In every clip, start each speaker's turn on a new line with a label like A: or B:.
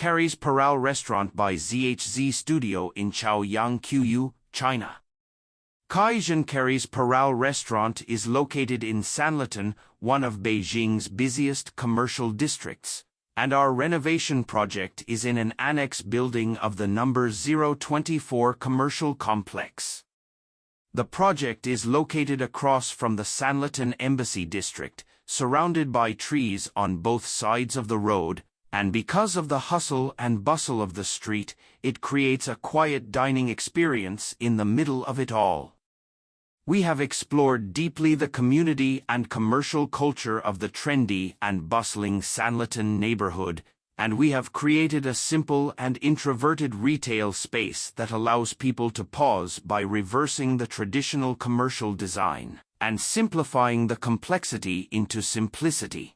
A: Karry's Peral restaurant by ZHZ Studio in Chao, China. Weiqi Jin Karry's Peral restaurant is located in Sanlitun, one of Beijing's busiest commercial districts, and our renovation project is in an annex building of the number 024 commercial complex. The project is located across from the Sanlitun Embassy District, surrounded by trees on both sides of the road, and because of the hustle and bustle of the street, it creates a quiet dining experience in the middle of it all. We have explored deeply the community and commercial culture of the trendy and bustling Sanlitun neighborhood, and we have created a simple and introverted retail space that allows people to pause by reversing the traditional commercial design and simplifying the complexity into simplicity.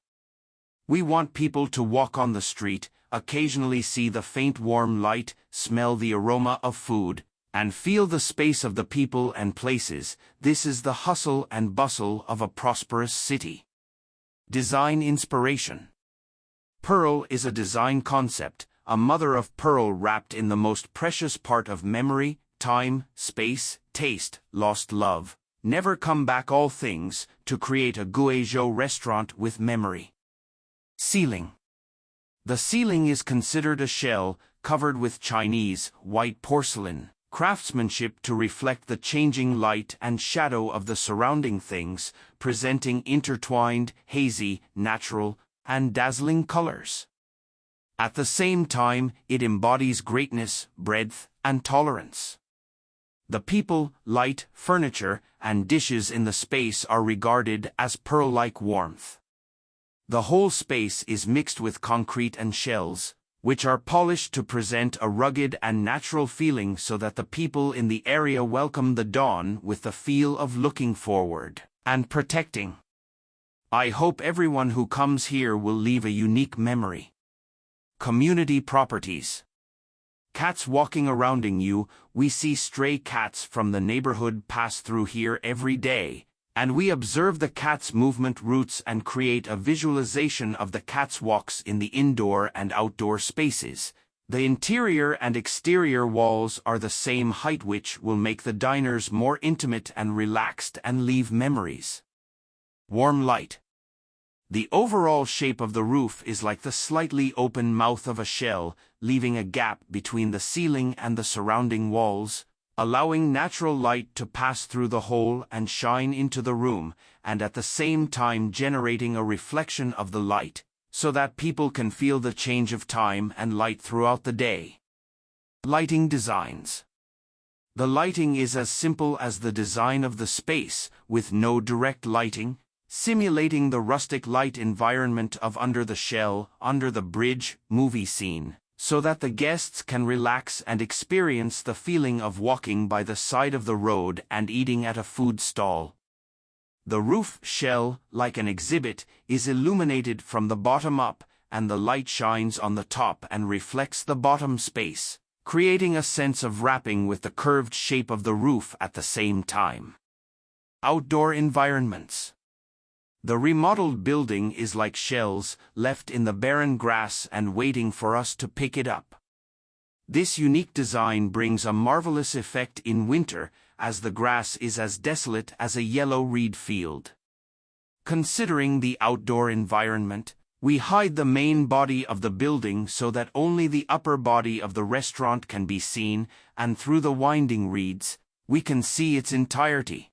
A: We want people to walk on the street, occasionally see the faint warm light, smell the aroma of food, and feel the space of the people and places. This is the hustle and bustle of a prosperous city. Design inspiration. Pearl is a design concept, a mother of pearl wrapped in the most precious part of memory, time, space, taste, lost love, never come back, all things, to create a Guizhou restaurant with memory. Ceiling. The ceiling is considered a shell covered with Chinese white porcelain craftsmanship to reflect the changing light and shadow of the surrounding things, presenting intertwined, hazy, natural, and dazzling colors. At the same time, it embodies greatness, breadth, and tolerance. The people, light, furniture, and dishes in the space are regarded as pearl-like warmth. The whole space is mixed with concrete and shells, which are polished to present a rugged and natural feeling so that the people in the area welcome the dawn with the feel of looking forward and protecting. I hope everyone who comes here will leave a unique memory. Community properties. Cats walking around you. We see stray cats from the neighborhood pass through here every day, and we observe the cat's movement routes and create a visualization of the cat's walks in the indoor and outdoor spaces. The interior and exterior walls are the same height, which will make the diners more intimate and relaxed and leave memories. Warm light. The overall shape of the roof is like the slightly open mouth of a shell, leaving a gap between the ceiling and the surrounding walls, allowing natural light to pass through the hole and shine into the room, and at the same time generating a reflection of the light, so that people can feel the change of time and light throughout the day. Lighting designs. The lighting is as simple as the design of the space, with no direct lighting, simulating the rustic light environment of Under the Shell, Under the Bridge movie scene, so that the guests can relax and experience the feeling of walking by the side of the road and eating at a food stall. The roof shell, like an exhibit, is illuminated from the bottom up, and the light shines on the top and reflects the bottom space, creating a sense of wrapping with the curved shape of the roof at the same time. Outdoor environments. The remodeled building is like shells left in the barren grass and waiting for us to pick it up. This unique design brings a marvelous effect in winter, as the grass is as desolate as a yellow reed field. Considering the outdoor environment, we hide the main body of the building so that only the upper body of the restaurant can be seen, and through the winding reeds, we can see its entirety.